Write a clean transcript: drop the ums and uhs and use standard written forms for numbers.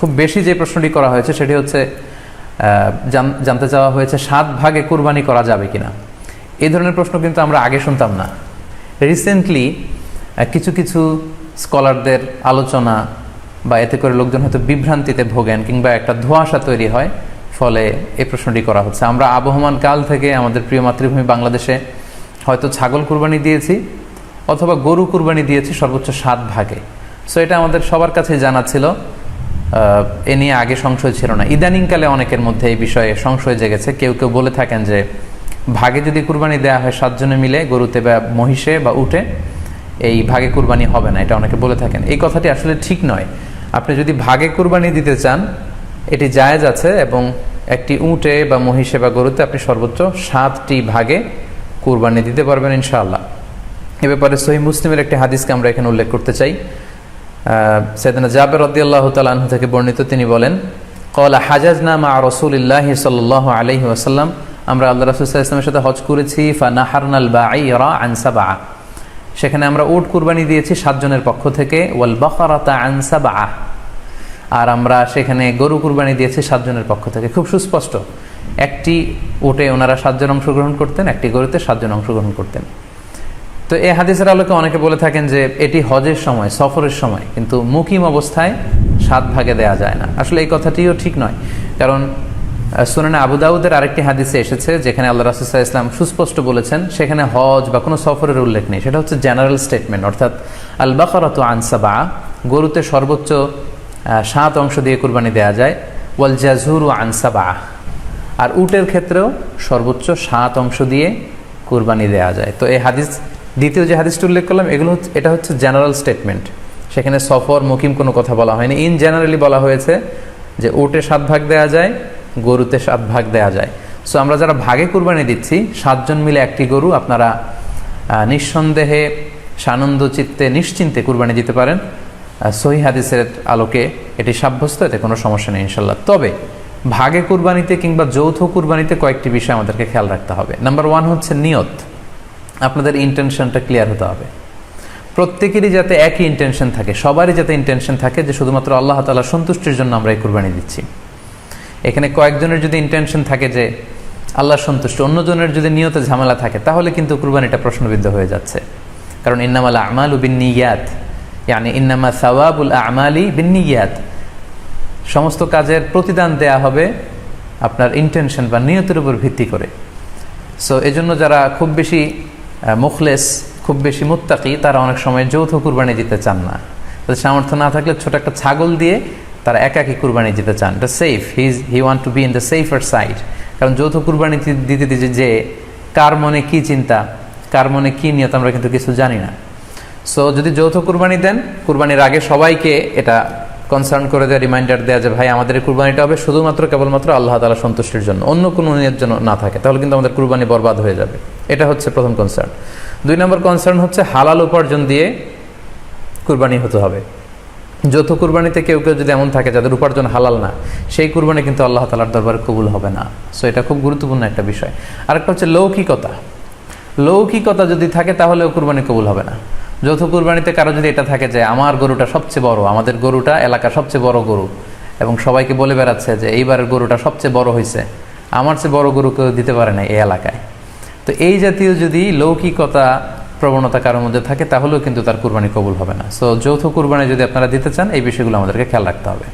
খুব বেশি যে প্রশ্নটি করা হয়েছে সেটি হচ্ছে জানতে চাওয়া হয়েছে 7 ভাগে কুরবানি করা যাবে কিনা। এই ধরনের প্রশ্ন কিন্তু আমরা আগে শুনতাম না। রিসেন্টলি কিছু কিছু স্কলারদের আলোচনা বা এতে করে লোকজন হয়তো বিভ্রান্তিতে ভোগেন কিংবা একটা ধোঁয়াশা তৈরি হয়, ফলে এই প্রশ্নটি করা হচ্ছে। আমরা আবহমান কাল থেকে আমাদের প্রিয় মাতৃভূমি বাংলাদেশে হয়তো ছাগল কুরবানি দিয়েছি অথবা গরু কুরবানি দিয়েছি সর্বোচ্চ 7 ভাগে। সো এটা আমাদের সবার কাছে জানা ছিল, এ নিয়ে আগে সংশয় ছিল না। ইদানিংকালে অনেকের মধ্যে এই বিষয়ে সংশয় জেগেছে। কেউ কেউ বলে থাকেন যে ভাগে যদি কুরবানি দেওয়া হয় 7 জনে মিলে, গরুতে বা মহিষে বা উটে, এই ভাগে কুরবানি হবে না, এটা অনেকে বলে থাকেন। এই কথাটি আসলে ঠিক নয়। আপনি যদি ভাগে কুরবানি দিতে চান এটি জায়েজ আছে, এবং একটি উটে বা মহিষে বা গরুতে আপনি সর্বোচ্চ 7টি ভাগে কুরবানি দিতে পারবেন ইনশাআল্লাহ। এ ব্যাপারে সহিহ মুসলিমের একটি হাদিসকে আমরা এখানে উল্লেখ করতে চাই। সাইয়েদনা জাবের রাদিয়াল্লাহু তাআলা আনহু থেকে বর্ণিত, তিনি বলেন, ক্বালা হাজাজনা মা রাসূলিল্লাহি সাল্লাল্লাহু আলাইহি ওয়াসাল্লাম, আমরা আল্লাহ রাসূল সাল্লাল্লাহু আলাইহি ওয়াসাল্লামের সাথে হজ করেছি। ফানাহারনাল বাঈরা আন সাবআ, সেখানে আমরা উট কুরবানি দিয়েছি 7 জনের পক্ষ থেকে। ওয়াল বাকারাতা আন সাবআ, আর আমরা সেখানে গরু কুরবানি দিয়েছি 7 জনের পক্ষ থেকে। খুব সুস্পষ্ট, একটি উটে ওনারা 7 জন অংশগ্রহণ করতেন, একটি গরুতে 7 জন অংশগ্রহণ করতেন। তো এই হাদিসের আলোকে অনেকে বলে থাকেন যে এটি হজের সময়, সফরের সময়, কিন্তু মুকিম অবস্থায় 7 ভাগে দেয়া যায় না। আসলে এই কথাটিও ঠিক নয়, কারণ সুনানে আবু দাউদের আরেকটি হাদিসে এসেছে যেখানে আল্লাহ রাসূল সাল্লাল্লাহু আলাইহি ওয়াসাল্লাম সুস্পষ্ট বলেছেন, সেখানে হজ বা কোনো সফরের উল্লেখ নেই। সেটা হচ্ছে জেনারেল স্টেটমেন্ট, অর্থাৎ আল বাকারাতু আন সাবআ, গরুতে সর্বোচ্চ 7 অংশ দিয়ে কুরবানি দেয়া যায়। ওয়াল জাযুরু আন সাবআ, আর উটের ক্ষেত্রেও সর্বোচ্চ 7 অংশ দিয়ে কুরবানি দেয়া যায়। তো এই হাদিস, দ্বিতীয় যে হাদিসটি উল্লেখ করলাম, এটা হচ্ছে জেনারেল স্টেটমেন্ট। সেখানে সফর মুকিম কোনো কথা বলা হয়নি। ইন জেনারেলি বলা হয়েছে যে উটে 7 ভাগ দেয়া যায়, গরুতে 7 ভাগ দেয়া যায়। সো আমরা যারা ভাগে কুরবানি দিচ্ছি 7 জন মিলে একটি গরু, আপনারা নিঃসন্দেহে সানন্দ চিত্তে নিশ্চিন্তে কুরবানি দিতে পারেন। সহিহ হাদিসের আলোকে এটি সাব্যস্ত, এতে কোনো সমস্যা নেই ইনশাল্লাহ। তবে ভাগে কুরবানিতে কিংবা যৌথ কুরবানিতে কয়েকটি বিষয় আমাদেরকে খেয়াল রাখতে হবে। নাম্বার 1 হচ্ছে নিয়ত। আপনাদের ইন্টেনশনটা ক্লিয়ার হতে হবে। প্রত্যেকেরই যাতে একই ইন্টেনশন থাকে, সবারই যাতে ইন্টেনশন থাকে যে শুধুমাত্র আল্লাহ তাআলার সন্তুষ্টির জন্য আমরা এই কুরবানি দিচ্ছি। এখানে কয়েকজনের যদি ইন্টেনশন থাকে যে আল্লাহর সন্তুষ্টি, অন্যজনের যদি নিয়তে ঝামেলা থাকে, তাহলে কিন্তু কুরবানিটা প্রশ্নবিদ্ধ হয়ে যাচ্ছে। কারণ ইন্নামাল আমালু বিন্নিয়াত, ইয়ানি ইন্নামা সাওয়াবুল আমালি বিন্নিয়াত, সমস্ত কাজের প্রতিদান দেয়া হবে আপনার ইন্টেনশন বা নিয়তের উপর ভিত্তি করে। সো এজন্য যারা খুব বেশি মুখলেস, খুব বেশি মুত্তাকি, তারা অনেক সময় যৌথ কুরবানি দিতে চান না। তাদের সামর্থ্য না থাকলে ছোট একটা ছাগল দিয়ে তারা একাকি কুরবানি দিতে চান। এটা safe, he want to be in the safer side. কারণ যৌথ কুরবানি দিতে দিতে যে কার মনে কি চিন্তা, কার মনে কি নিয়ত, আমরা কিন্তু কিছু জানি না। সো যদি যৌথ কুরবানি দেন, কুরবানির আগে সবাইকে এটা কনসার্ন করে দেওয়া, রিমাইন্ডার দেওয়া যে ভাই আমাদের কুরবানিটা হবে শুধুমাত্র কেবলমাত্র আল্লাহ তাআলা সন্তুষ্টির জন্য, অন্য কোনো নিয়তের জন্য না থাকে, তাহলে কিন্তু আমাদের কুরবানি বরবাদ হয়ে যাবে। এটা হচ্ছে প্রথম কনসার্ন। 2 নম্বর কনসার্ন হচ্ছে হালাল উপার্জন দিয়ে কুরবানি হতে হবে। যৌথ কুরবানিতে কেউ কেউ যদি এমন থাকে যাদের উপার্জন হালাল না, সেই কুরবানি কিন্তু আল্লাহ তাআলার দরবারে কবুল হবে না। সো এটা খুব গুরুত্বপূর্ণ একটা বিষয়। আরেকটা হচ্ছে লৌকিকতা। লৌকিকতা যদি থাকে তাহলেও কুরবানি কবুল হবে না। যৌথ কুরবানিতে কারো যদি এটা থাকে যে আমার গরুটা সবচেয়ে বড়, আমাদের গরুটা এলাকার সবচেয়ে বড় গরু, এবং সবাইকে বলে বেড়াচ্ছে যে এইবারের গরুটা সবচেয়ে বড় হয়েছে, আমার চেয়ে বড় গরু কেউ দিতে পারে না এই এলাকায়। তো এই জাতীয় যদি লৌকিকতা প্রবণতা কারোর মধ্যে থাকে, তাহলেও কিন্তু তার কুরবানি কবুল হবে না। সো যৌথ কুরবানি যদি আপনারা দিতে চান, এই বিষয়গুলো আমাদেরকে খেয়াল রাখতে হবে।